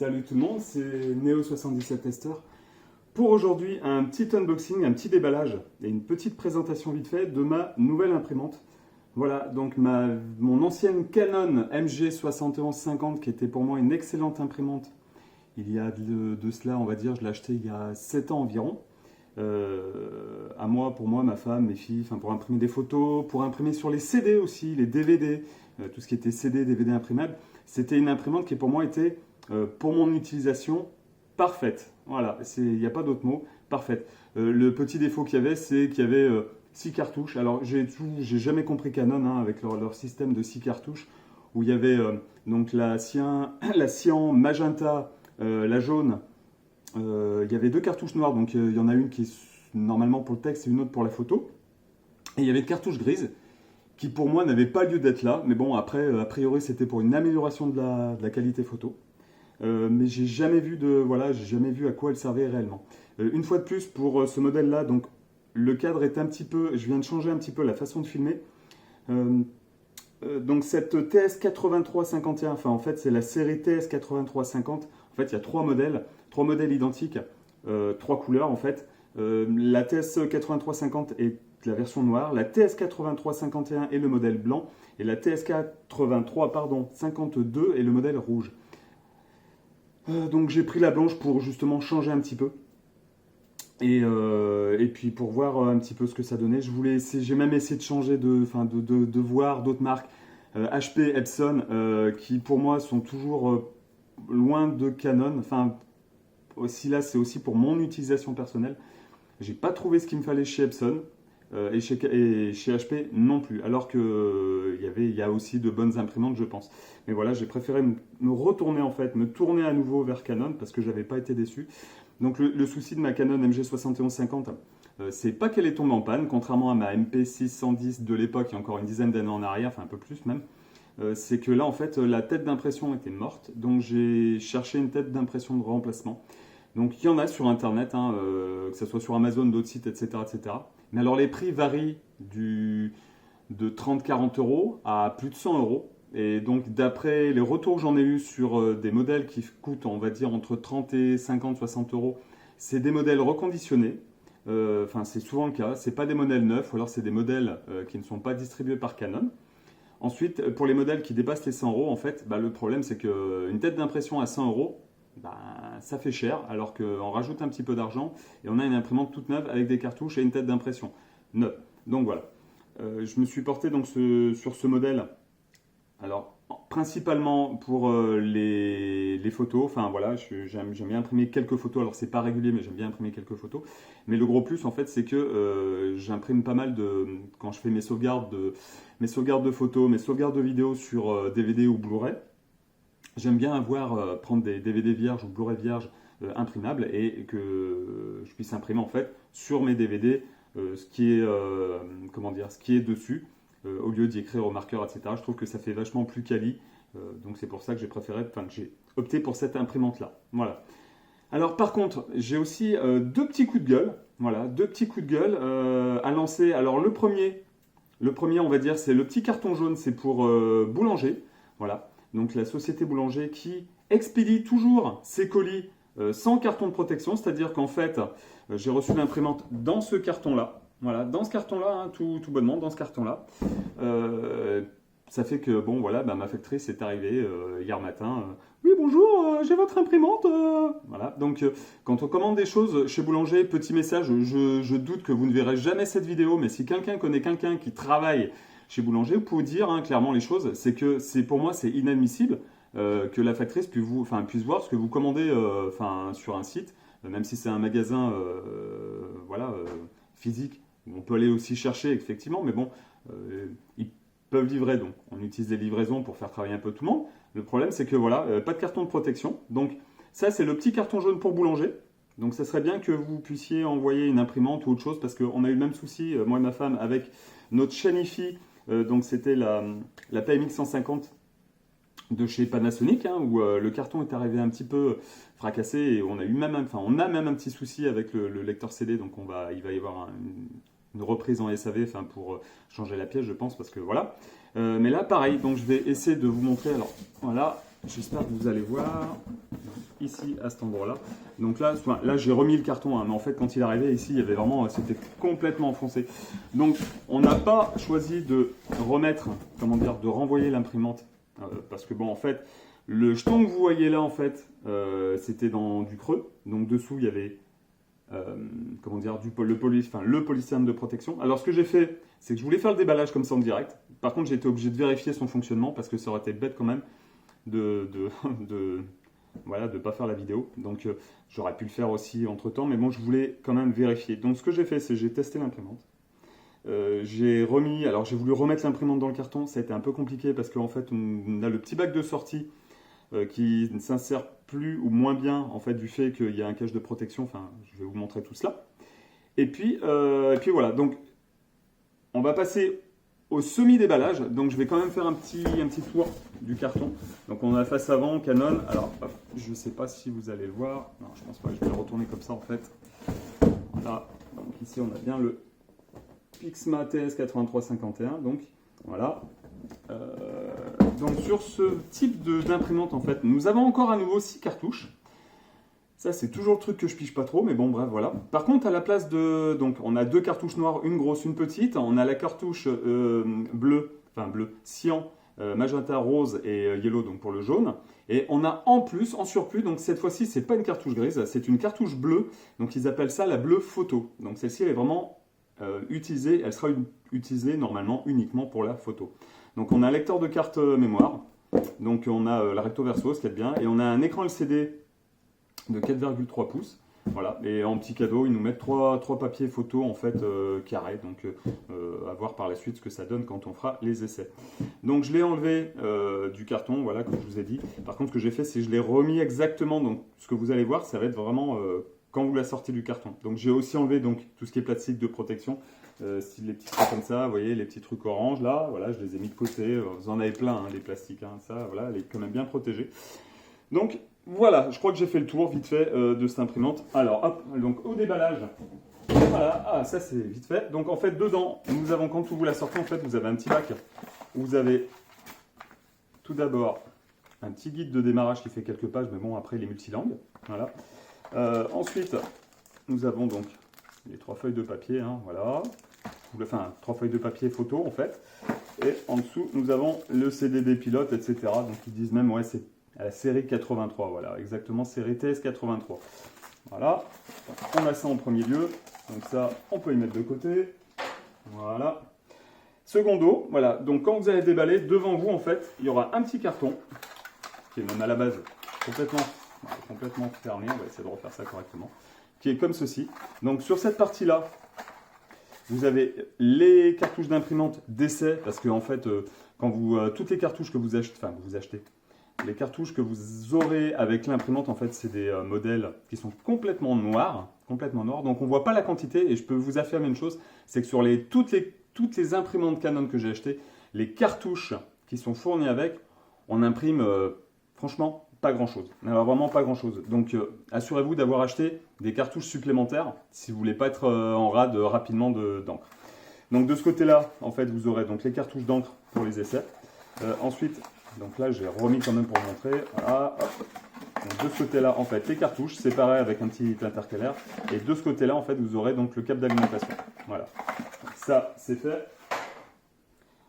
Salut tout le monde, c'est Neo77 Tester. Pour aujourd'hui, un petit unboxing, un petit déballage et une petite présentation vite fait de ma nouvelle imprimante. Voilà, donc mon ancienne Canon MG7150 qui était pour moi une excellente imprimante. Il y a de cela, on va dire, je l'ai acheté il y a 7 ans environ. À moi, pour moi, ma femme, mes filles, enfin pour imprimer des photos, pour imprimer sur les CD aussi, les DVD, tout ce qui était CD, DVD imprimable. C'était une imprimante qui pour moi était, pour mon utilisation, parfaite. Voilà, il n'y a pas d'autre mot, parfaite. Le petit défaut qu'il y avait, c'est qu'il y avait 6 cartouches. Alors, j'ai jamais compris Canon hein, avec leur système de 6 cartouches, où il y avait donc la cyan, magenta, la jaune. Il y avait 2 cartouches noires, donc il y en a une qui est normalement pour le texte et une autre pour la photo. Et il y avait une cartouche grise qui pour moi n'avait pas lieu d'être là, mais bon après a priori c'était pour une amélioration de la qualité photo. Mais j'ai jamais vu j'ai jamais vu à quoi elle servait réellement. Une fois de plus pour ce modèle là, donc le cadre est un petit peu, je viens de changer un petit peu la façon de filmer. Donc cette TS8351, enfin en fait c'est la série TS8350. En fait il y a 3 modèles identiques, 3 couleurs en fait. La TS8350 est la version noire, la TS8351 est le modèle blanc et la TS52 est le modèle rouge. Donc j'ai pris la blanche pour justement changer un petit peu. Et puis pour voir un petit peu ce que ça donnait, j'ai même essayé de changer, de voir d'autres marques, HP, Epson, qui pour moi sont toujours loin de Canon. Enfin, aussi là, c'est aussi pour mon utilisation personnelle. J'ai pas trouvé ce qu'il me fallait chez Epson et chez HP non plus. Alors que il y a aussi de bonnes imprimantes, je pense. Mais voilà, j'ai préféré me tourner à nouveau vers Canon parce que j'avais pas été déçu. Donc le souci de ma Canon MG7150, c'est pas qu'elle est tombée en panne, contrairement à ma MP610 de l'époque, il y a encore une dizaine d'années en arrière, enfin un peu plus même. C'est que là, en fait, la tête d'impression était morte, donc j'ai cherché une tête d'impression de remplacement. Donc il y en a sur Internet, hein, que ce soit sur Amazon, d'autres sites, etc., etc. Mais alors les prix varient de 30-40 euros à plus de 100 euros. Et donc d'après les retours que j'en ai eu sur des modèles qui coûtent, on va dire, entre 30 et 50-60 euros, c'est des modèles reconditionnés. Enfin, c'est souvent le cas. C'est pas des modèles neufs, ou alors c'est des modèles qui ne sont pas distribués par Canon. Ensuite, pour les modèles qui dépassent les 100 euros, en fait, le problème c'est qu'une tête d'impression à 100 euros, ça fait cher, alors qu'on rajoute un petit peu d'argent et on a une imprimante toute neuve avec des cartouches et une tête d'impression neuve. Donc voilà. Je me suis porté donc sur ce modèle. Alors, principalement pour les photos, enfin voilà, j'aime bien imprimer quelques photos, alors c'est pas régulier, mais j'aime bien imprimer quelques photos. Mais le gros plus, en fait, c'est que j'imprime pas mal quand je fais mes sauvegardes de photos, mes sauvegardes de vidéos sur DVD ou Blu-ray. J'aime bien prendre des DVD vierges ou Blu-ray vierges imprimables et que je puisse imprimer en fait sur mes DVD ce qui est dessus. Au lieu d'y écrire au marqueur, etc. Je trouve que ça fait vachement plus quali. Donc c'est pour ça que j'ai opté pour cette imprimante-là. Voilà. Alors par contre, j'ai aussi 2 petits coups de gueule. Voilà, 2 petits coups de gueule à lancer. Alors le premier, on va dire, c'est le petit carton jaune, c'est pour Boulanger. Voilà. Donc la société Boulanger qui expédie toujours ses colis sans carton de protection. C'est-à-dire qu'en fait, j'ai reçu l'imprimante dans ce carton-là. Voilà, dans ce carton-là, hein, tout bonnement, dans ce carton-là. Ça fait que, bon, voilà, ma factrice est arrivée hier matin. Oui, bonjour, j'ai votre imprimante. Voilà, donc quand on commande des choses chez Boulanger, petit message, je doute que vous ne verrez jamais cette vidéo, mais si quelqu'un connaît quelqu'un qui travaille chez Boulanger, vous pouvez dire hein, clairement les choses. C'est que pour moi, c'est inadmissible que la factrice puisse voir ce que vous commandez sur un site, même si c'est un magasin physique. On peut aller aussi chercher, effectivement, mais bon, ils peuvent livrer, donc on utilise des livraisons pour faire travailler un peu tout le monde. Le problème, c'est que voilà, pas de carton de protection. Donc ça, c'est le petit carton jaune pour Boulanger. Donc ça serait bien que vous puissiez envoyer une imprimante ou autre chose, parce qu'on a eu le même souci, moi et ma femme, avec notre chaîne hi-fi. Donc c'était la PMX 150 de chez Panasonic, hein, où le carton est arrivé un petit peu fracassé et on a même un petit souci avec le lecteur CD, donc il va y avoir une reprise en SAV pour changer la pièce, je pense, parce que voilà. Mais là, pareil, donc je vais essayer de vous montrer. Alors, voilà, j'espère que vous allez voir ici à cet endroit-là. Donc là, là j'ai remis le carton, hein, mais en fait quand il est arrivé ici, il y avait vraiment, c'était complètement enfoncé. Donc on n'a pas choisi de remettre, comment dire, de renvoyer l'imprimante, parce que bon en fait, le jeton que vous voyez là en fait, c'était dans du creux, donc dessous il y avait comment dire, le polystyrène de protection. Alors ce que j'ai fait, c'est que je voulais faire le déballage comme ça en direct. Par contre, j'ai été obligé de vérifier son fonctionnement parce que ça aurait été bête quand même voilà, de ne pas faire la vidéo. Donc j'aurais pu le faire aussi entre temps, mais bon, je voulais quand même vérifier. Donc ce que j'ai fait, c'est que j'ai testé l'imprimante. J'ai voulu remettre l'imprimante dans le carton. Ça a été un peu compliqué parce qu'en fait, on a le petit bac de sortie qui ne s'insère plus ou moins bien en fait du fait qu'il y a un cache de protection. Enfin, je vais vous montrer tout cela. Et puis voilà. Donc, on va passer au semi-déballage. Donc, je vais quand même faire un petit tour du carton. Donc, on a la face avant Canon. Alors, je ne sais pas si vous allez le voir. Non, je pense pas. Je vais le retourner comme ça en fait. Voilà. Donc ici, on a bien le Pixma TS8351. Donc, voilà. Donc sur ce type d'imprimante en fait, nous avons encore à nouveau 6 cartouches. Ça c'est toujours le truc que je pige pas trop, mais bon bref voilà. Par contre à la place de, donc on a 2 cartouches noires, une grosse, une petite. On a la cartouche bleu, cyan, magenta, rose et yellow donc pour le jaune. Et on a en plus, en surplus, donc cette fois-ci c'est pas une cartouche grise, c'est une cartouche bleue. Donc ils appellent ça la bleue photo. Donc celle-ci elle est vraiment utilisée, elle sera utilisée normalement uniquement pour la photo. Donc on a un lecteur de carte mémoire, donc on a la recto verso, ce qui est bien, et on a un écran LCD de 4,3 pouces. Voilà, et en petit cadeau, ils nous mettent 3 papiers photos en fait carrés, donc à voir par la suite ce que ça donne quand on fera les essais. Donc je l'ai enlevé du carton, voilà, comme je vous ai dit. Par contre, ce que j'ai fait, c'est que je l'ai remis exactement, donc ce que vous allez voir, ça va être vraiment quand vous la sortez du carton. Donc j'ai aussi enlevé donc, tout ce qui est plastique de protection. Style les petits trucs comme ça, vous voyez, les petits trucs orange là, voilà, je les ai mis de côté. Vous en avez plein, hein, les plastiques, hein, ça, voilà, elle est quand même bien protégée. Donc voilà, je crois que j'ai fait le tour vite fait de cette imprimante. Alors hop, donc au déballage, voilà, ah ça c'est vite fait. Donc en fait dedans, nous avons, quand vous la sortez, en fait vous avez un petit bac où vous avez tout d'abord un petit guide de démarrage qui fait quelques pages, mais bon après il est multilangue, voilà. Ensuite, nous avons donc les 3 feuilles de papier, hein, voilà. Enfin, 3 feuilles de papier photo en fait. Et en dessous, nous avons le CDB pilote, etc. Donc ils disent même, ouais, c'est à la série 83, voilà, exactement, série TS83. Voilà, on a ça en premier lieu. Donc ça, on peut y mettre de côté. Voilà. Secondo, voilà, donc quand vous allez déballer, devant vous, en fait, il y aura un petit carton, qui est même à la base complètement fermé. On va essayer de refaire ça correctement. Qui est comme ceci. Donc sur cette partie-là, vous avez les cartouches d'imprimante d'essai, parce que en fait, quand toutes les cartouches que vous achetez, les cartouches que vous aurez avec l'imprimante, en fait, c'est des modèles qui sont complètement noirs, donc on ne voit pas la quantité, et je peux vous affirmer une chose, c'est que sur toutes les imprimantes Canon que j'ai achetées, les cartouches qui sont fournies avec, on imprime, franchement, pas grand chose. Alors vraiment pas grand chose. Donc assurez-vous d'avoir acheté des cartouches supplémentaires si vous voulez pas être en rade rapidement d'encre. Donc de ce côté-là, en fait, vous aurez donc les cartouches d'encre pour les essais. Ensuite, donc là j'ai remis quand même pour vous montrer. Voilà, hop. Donc de ce côté-là, en fait, les cartouches séparées avec un petit intercalaire. Et de ce côté-là, en fait, vous aurez donc le câble d'alimentation. Voilà. Donc, ça, c'est fait.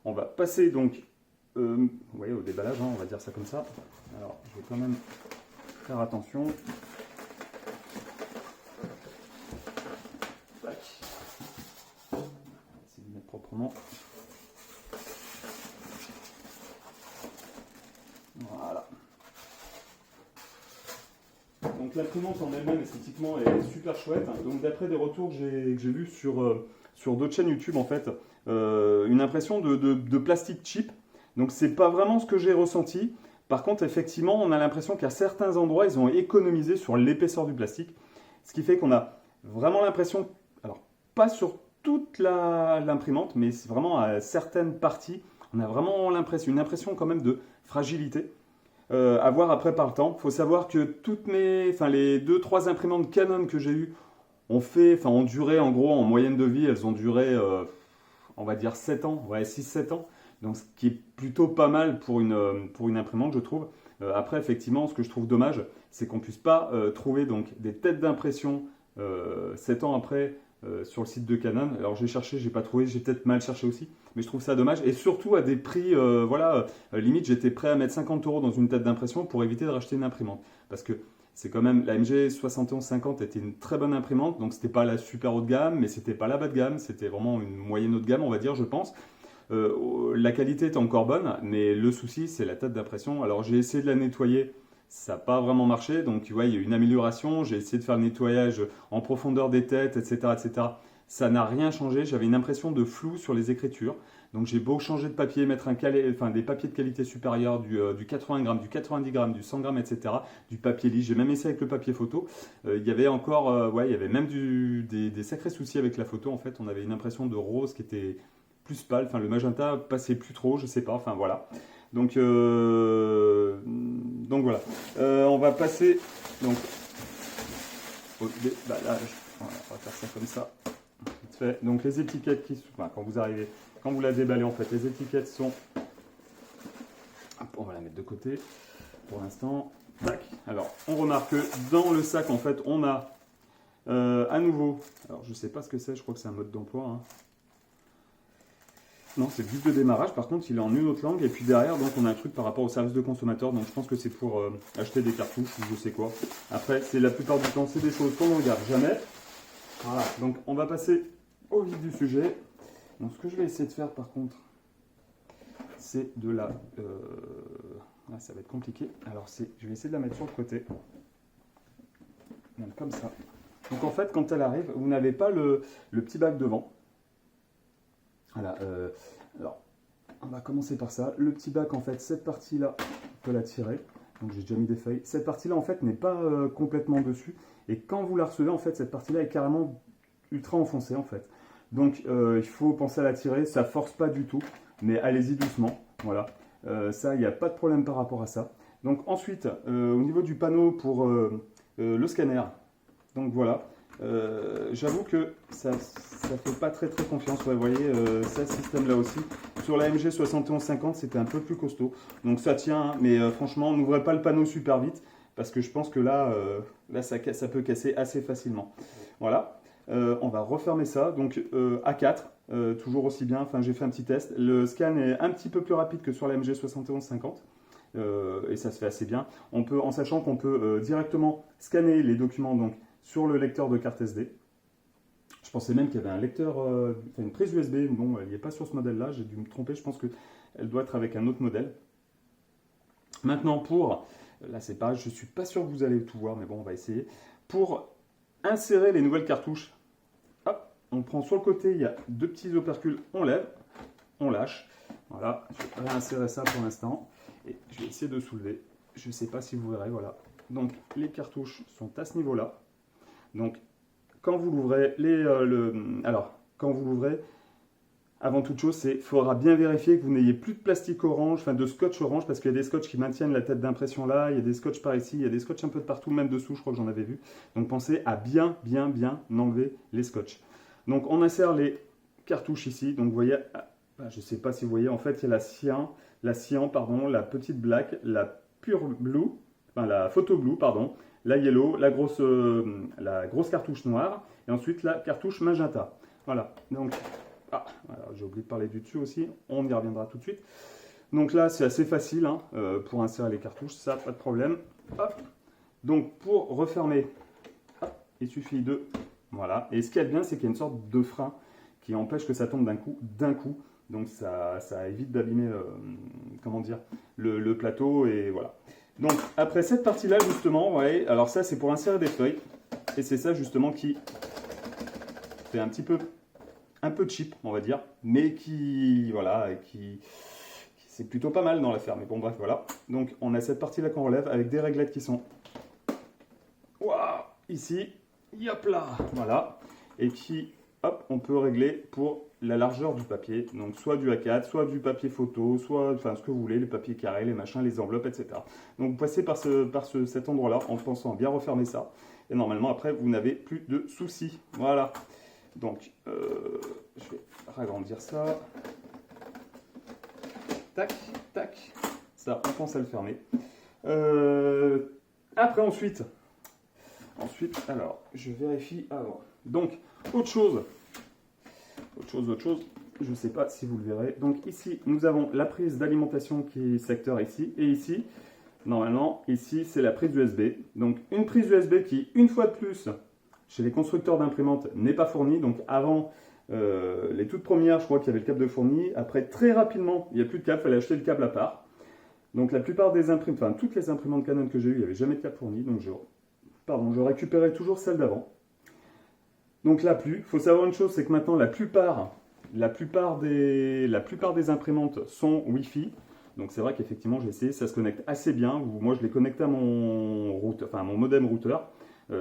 On va passer donc vous voyez, au déballage, hein, on va dire ça comme ça. Alors, je vais quand même faire attention. Tac. On va essayer de mettre proprement. Voilà. Donc l'imprimante en elle-même, esthétiquement, est super chouette. Donc d'après des retours que j'ai vus sur d'autres chaînes YouTube, en fait, une impression de plastique cheap. Donc c'est pas vraiment ce que j'ai ressenti. Par contre, effectivement, on a l'impression qu'à certains endroits, ils ont économisé sur l'épaisseur du plastique. Ce qui fait qu'on a vraiment l'impression, alors pas sur toute l'imprimante, mais vraiment à certaines parties, on a vraiment une impression quand même de fragilité. À voir après par le temps. Il faut savoir que les 2-3 imprimantes Canon que j'ai eues ont duré en gros en moyenne de vie, elles ont duré, on va dire 7 ans, ouais, 6-7 ans. Donc, ce qui est plutôt pas mal pour une imprimante, je trouve. Après, effectivement, ce que je trouve dommage, c'est qu'on ne puisse pas trouver donc, des têtes d'impression 7 ans après sur le site de Canon. Alors j'ai cherché, j'ai pas trouvé, j'ai peut-être mal cherché aussi, mais je trouve ça dommage. Et surtout à des prix, voilà, limite j'étais prêt à mettre 50 € dans une tête d'impression pour éviter de racheter une imprimante. Parce que c'est quand même, la MG 7150 était une très bonne imprimante, donc c'était pas la super haut de gamme, mais c'était pas la bas de gamme, c'était vraiment une moyenne haut de gamme, on va dire, je pense. La qualité est encore bonne, mais le souci c'est la tête d'impression. Alors j'ai essayé de la nettoyer, ça n'a pas vraiment marché, donc tu vois il y a eu une amélioration. J'ai essayé de faire le nettoyage en profondeur des têtes, etc., etc. Ça n'a rien changé, j'avais une impression de flou sur les écritures. Donc j'ai beau changer de papier, mettre des papiers de qualité supérieure, du 80 grammes, du 90 grammes, du 100 grammes, etc., du papier lisse. J'ai même essayé avec le papier photo. Il y avait encore, ouais, il y avait même des sacrés soucis avec la photo. En fait, on avait une impression de rose qui était plus pâle. Enfin, le magenta passait plus trop, je sais pas. Enfin voilà. Donc voilà. On va passer donc au déballage. Voilà, on va faire ça comme ça. Vite fait. Donc les étiquettes qui sont, enfin, quand vous arrivez. Quand vous la déballez, en fait, les étiquettes sont... On va la mettre de côté pour l'instant. Tac. Alors, on remarque que dans le sac, en fait, on a à nouveau... Alors, je ne sais pas ce que c'est, je crois que c'est un mode d'emploi. Hein. Non, c'est le guide de démarrage. Par contre, il est en une autre langue. Et puis derrière, donc, on a un truc par rapport au service de consommateur. Donc, je pense que c'est pour acheter des cartouches ou je sais quoi. Après, c'est la plupart du temps, c'est des choses qu'on ne regarde jamais. Voilà. Donc, on va passer au vif du sujet. Donc ce que je vais essayer de faire par contre, c'est de la... Ah, ça va être compliqué. Alors je vais essayer de la mettre sur le côté. Donc comme ça. Donc en fait, quand elle arrive, vous n'avez pas le petit bac devant. Voilà. Alors, on va commencer par ça. Le petit bac, en fait, cette partie-là, on peut la tirer. Donc j'ai déjà mis des feuilles. Cette partie-là, en fait, n'est pas complètement dessus. Et quand vous la recevez, en fait, cette partie-là est carrément ultra enfoncée, en fait. Donc il faut penser à la tirer, ça force pas du tout, mais allez-y doucement, voilà. Ça, il n'y a pas de problème par rapport à ça. Donc ensuite, au niveau du panneau pour le scanner, donc voilà, j'avoue que ça ne fait pas très confiance, ouais, vous voyez, ça, ce système-là aussi. Sur la MG 7150, c'était un peu plus costaud, donc ça tient, hein, mais franchement, n'ouvrez pas le panneau super vite, parce que je pense que là, ça peut casser assez facilement. Voilà. On va refermer ça, donc A4, toujours aussi bien, enfin j'ai fait un petit test. Le scan est un petit peu plus rapide que sur la MG 7150 et ça se fait assez bien. On peut, en sachant qu'on peut directement scanner les documents donc, sur le lecteur de carte SD. Je pensais même qu'il y avait un lecteur, une prise USB, bon elle n'y est pas sur ce modèle-là, j'ai dû me tromper, je pense qu'elle doit être avec un autre modèle. Maintenant pour, là c'est pareil, je ne suis pas sûr que vous allez tout voir, mais bon on va essayer. Pour insérer les nouvelles cartouches, hop, on prend sur le côté, il y a deux petits opercules, on lève, on lâche. Voilà, je vais réinsérer ça pour l'instant. Et je vais essayer de soulever. Je ne sais pas si vous verrez, voilà. Donc les cartouches sont à ce niveau-là. Donc quand vous l'ouvrez, quand vous l'ouvrez, avant toute chose, il faudra bien vérifier que vous n'ayez plus de plastique orange, enfin de scotch orange, parce qu'il y a des scotch qui maintiennent la tête d'impression là, il y a des scotch par ici, il y a des scotch un peu de partout, même dessous, je crois que j'en avais vu. Donc pensez à bien enlever les scotch. Donc on insère les cartouches ici, donc vous voyez, je ne sais pas si vous voyez, en fait il y a la cyan, pardon, la petite black, la pure blue, enfin la photo blue, pardon, la yellow, la grosse cartouche noire, et ensuite la cartouche magenta. Voilà, donc... j'ai oublié de parler du dessus aussi, on y reviendra tout de suite. Donc là, c'est assez facile hein, pour insérer les cartouches, ça, pas de problème. Hop. Donc pour refermer, hop, il suffit de... Voilà, et ce qui est bien, c'est qu'il y a une sorte de frein qui empêche que ça tombe d'un coup. Donc ça évite d'abîmer, comment dire, le plateau, et voilà. Donc après cette partie-là, justement, vous voyez, alors ça, c'est pour insérer des feuilles, et c'est ça, justement, qui fait un peu cheap, on va dire, mais c'est plutôt pas mal dans l'affaire. Mais bon, bref, voilà. Donc, on a cette partie-là qu'on relève avec des réglettes qui sont ici, yop là, voilà. Et puis, hop, on peut régler pour la largeur du papier. Donc, soit du A4, soit du papier photo, soit, enfin, ce que vous voulez, les papiers carrés, les machins, les enveloppes, etc. Donc, vous passez par cet endroit-là en pensant à bien refermer ça. Et normalement, après, vous n'avez plus de soucis. Voilà. Donc, je vais ragrandir ça. Tac, tac. Ça, on pense à le fermer. Euh, Après, ensuite, alors, je vérifie avant. Donc, autre chose, je ne sais pas si vous le verrez. Donc ici, nous avons la prise d'alimentation qui est secteur ici, et ici, normalement, ici, c'est la prise USB. Donc une prise USB qui, une fois de plus, chez les constructeurs d'imprimantes, n'est pas fournie. Donc avant, les toutes premières, je crois qu'il y avait le câble de fourni. Après, très rapidement, il n'y a plus de câble, il fallait acheter le câble à part. Donc la plupart des imprimantes, enfin toutes les imprimantes Canon que j'ai eues, il n'y avait jamais de câble fourni. Donc je récupérais toujours celle d'avant. Donc là, plus. Il faut savoir une chose, c'est que maintenant, la plupart des imprimantes sont Wi-Fi. Donc c'est vrai qu'effectivement, j'ai essayé, ça se connecte assez bien. Moi, je l'ai connecté à mon modem routeur.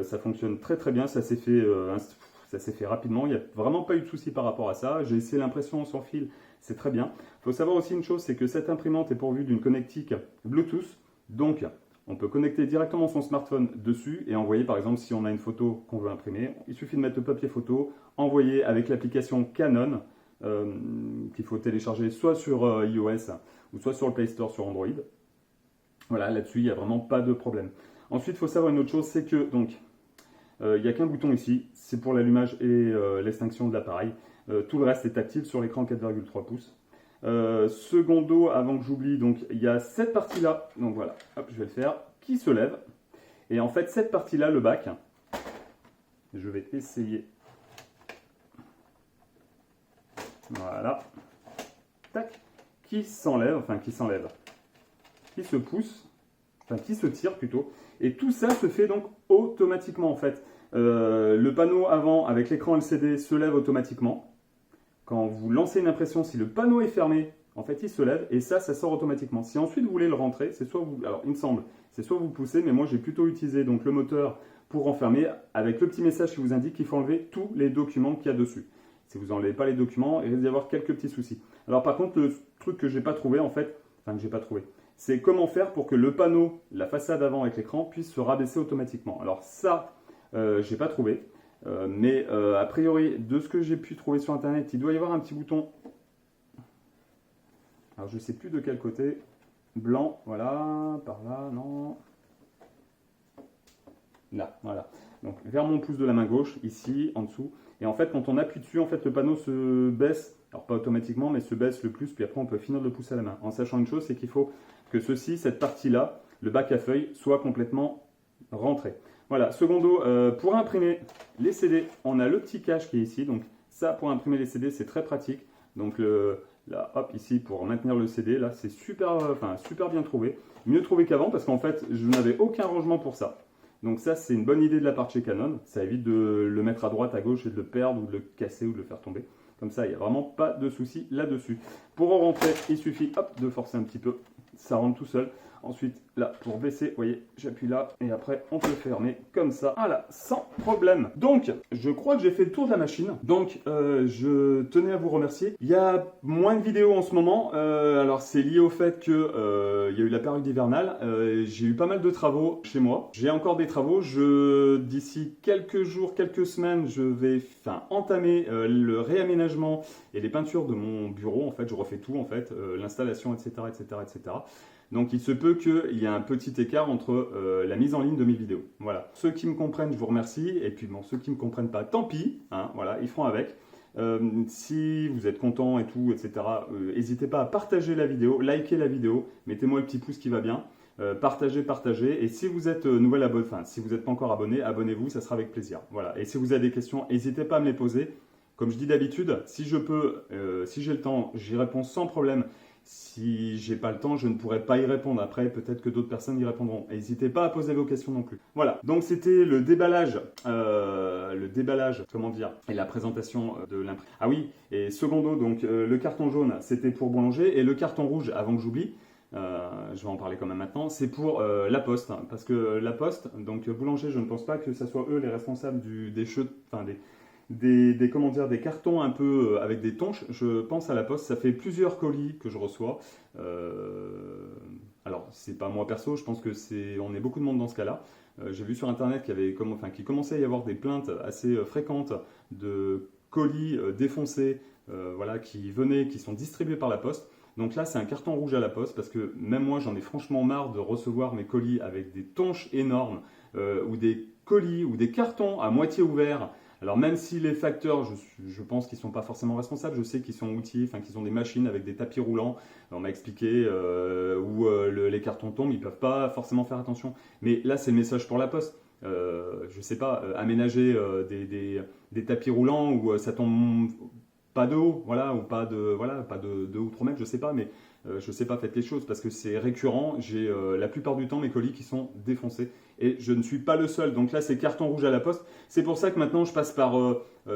Ça fonctionne très très bien, ça s'est fait rapidement. Il n'y a vraiment pas eu de souci par rapport à ça. J'ai essayé l'impression sans fil, c'est très bien. Il faut savoir aussi une chose, c'est que cette imprimante est pourvue d'une connectique Bluetooth. Donc, on peut connecter directement son smartphone dessus et envoyer, par exemple, si on a une photo qu'on veut imprimer, il suffit de mettre le papier photo, envoyer avec l'application Canon, qu'il faut télécharger soit sur iOS ou soit sur le Play Store sur Android. Voilà, là-dessus, il n'y a vraiment pas de problème. Ensuite, il faut savoir une autre chose, c'est que, donc, il n'y a qu'un bouton ici, c'est pour l'allumage et l'extinction de l'appareil. Tout le reste est tactile sur l'écran 4,3 pouces. Secondo, avant que j'oublie, donc il y a cette partie-là, donc voilà, hop, je vais le faire, qui se lève. Et en fait, cette partie-là, le bac, je vais essayer. Voilà. Tac. Qui s'enlève, qui se pousse, enfin qui se tire plutôt. Et tout ça se fait donc automatiquement en fait. Le panneau avant avec l'écran LCD se lève automatiquement. Quand vous lancez une impression, si le panneau est fermé, en fait il se lève et ça sort automatiquement. Si ensuite vous voulez le rentrer, c'est soit vous, alors il me semble, c'est soit vous poussez, mais moi j'ai plutôt utilisé donc le moteur pour enfermer avec le petit message qui vous indique qu'il faut enlever tous les documents qu'il y a dessus. Si vous n'enlevez pas les documents, il risque d'y avoir quelques petits soucis. Alors par contre, le truc que j'ai pas trouvé en fait, c'est comment faire pour que le panneau, la façade avant avec l'écran, puisse se rabaisser automatiquement. Alors ça, j'ai pas trouvé. Mais a priori, de ce que j'ai pu trouver sur internet, il doit y avoir un petit bouton. Alors je ne sais plus de quel côté. Blanc, voilà, par là, non. Là, voilà. Donc vers mon pouce de la main gauche, ici, en dessous. Et en fait, quand on appuie dessus, en fait, le panneau se baisse. Alors pas automatiquement, mais se baisse le plus. Puis après, on peut finir de le pousser à la main. En sachant une chose, c'est qu'il faut que cette partie-là, le bac à feuilles, soit complètement rentré. Voilà, secondo, pour imprimer les CD, on a le petit cache qui est ici. Donc ça, pour imprimer les CD, c'est très pratique. Donc là, hop, ici, pour maintenir le CD, là, c'est super bien trouvé. Mieux trouvé qu'avant, parce qu'en fait, je n'avais aucun rangement pour ça. Donc ça, c'est une bonne idée de la part de chez Canon. Ça évite de le mettre à droite, à gauche et de le perdre ou de le casser ou de le faire tomber. Comme ça, il n'y a vraiment pas de souci là-dessus. Pour en rentrer, il suffit hop, de forcer un petit peu. Ça rentre tout seul. Ensuite, là, pour baisser, vous voyez, j'appuie là et après, on peut fermer comme ça. Voilà, sans problème. Donc, je crois que j'ai fait le tour de la machine. Donc, je tenais à vous remercier. Il y a moins de vidéos en ce moment. Alors, c'est lié au fait qu'il y a eu la période hivernale. J'ai eu pas mal de travaux chez moi. J'ai encore des travaux. D'ici quelques jours, quelques semaines, je vais entamer le réaménagement et les peintures de mon bureau. En fait, je refais tout, en fait, l'installation, etc., etc., etc. Donc il se peut qu'il y ait un petit écart entre la mise en ligne de mes vidéos. Voilà. Ceux qui me comprennent, je vous remercie. Et puis bon, ceux qui ne me comprennent pas, tant pis. Hein, voilà, ils feront avec. Si vous êtes content et tout, etc., n'hésitez pas à partager la vidéo, liker la vidéo, mettez-moi le petit pouce qui va bien. Partagez. Et si vous êtes nouvel abonné, si vous n'êtes pas encore abonné, abonnez-vous, ça sera avec plaisir. Voilà. Et si vous avez des questions, n'hésitez pas à me les poser. Comme je dis d'habitude, si je peux, si j'ai le temps, j'y réponds sans problème. Si j'ai pas le temps, je ne pourrai pas y répondre. Après, peut-être que d'autres personnes y répondront. N'hésitez pas à poser vos questions non plus. Voilà, donc c'était le déballage, comment dire, et la présentation de l'imprimante. Ah oui, et secondo, donc le carton jaune, c'était pour boulanger, et le carton rouge, avant que j'oublie, je vais en parler quand même maintenant, c'est pour la poste. Hein, parce que la poste, donc boulanger, je ne pense pas que ce soit eux les responsables des cartons un peu avec des tonches. Je pense à la poste, ça fait plusieurs colis que je reçois. Alors, c'est pas moi perso, je pense que on est beaucoup de monde dans ce cas-là. J'ai vu sur internet qu'il commençait à y avoir des plaintes assez fréquentes de colis défoncés, voilà, qui sont distribués par la poste. Donc là, c'est un carton rouge à la poste parce que même moi, j'en ai franchement marre de recevoir mes colis avec des tonches énormes ou des colis ou des cartons à moitié ouverts. Alors même si les facteurs, je pense qu'ils ne sont pas forcément responsables, je sais qu'ils sont outillés, enfin qu'ils ont des machines avec des tapis roulants, on m'a expliqué, où les cartons tombent, ils ne peuvent pas forcément faire attention. Mais là, c'est le message pour la poste. Je ne sais pas, aménager des tapis roulants où ça tombe pas de haut, voilà, ou pas de 2 ou 3 mètres, je sais pas, mais je sais pas, faites quelque chose parce que c'est récurrent. J'ai la plupart du temps mes colis qui sont défoncés et je ne suis pas le seul. Donc là, c'est carton rouge à la poste. C'est pour ça que maintenant, je passe par,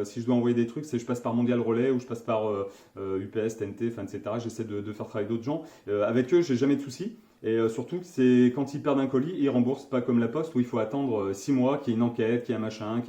si je dois envoyer des trucs, je passe par Mondial Relais ou je passe par UPS, TNT, enfin, etc. J'essaie de faire travailler d'autres gens. Avec eux, j'ai jamais de soucis. Et surtout, c'est quand ils perdent un colis, ils remboursent, pas comme la poste où il faut attendre 6 mois, qu'il y ait une enquête, qu'il y ait un machin,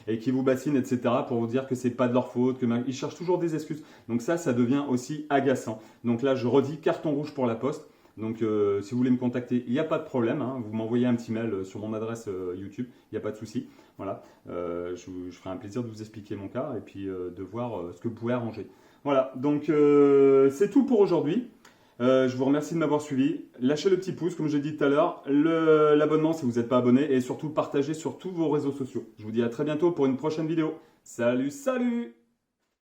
et qui vous bassinent, etc. pour vous dire que c'est pas de leur faute, ils cherchent toujours des excuses. Donc ça devient aussi agaçant. Donc là, je redis, carton rouge pour la poste. Donc si vous voulez me contacter, il n'y a pas de problème, hein. Vous m'envoyez un petit mail sur mon adresse YouTube, il n'y a pas de souci. Voilà, je ferai un plaisir de vous expliquer mon cas et puis de voir ce que vous pouvez arranger. Voilà, donc c'est tout pour aujourd'hui. Je vous remercie de m'avoir suivi. Lâchez le petit pouce, comme j'ai dit tout à l'heure, l'abonnement si vous n'êtes pas abonné et surtout partagez sur tous vos réseaux sociaux. Je vous dis à très bientôt pour une prochaine vidéo. Salut, salut!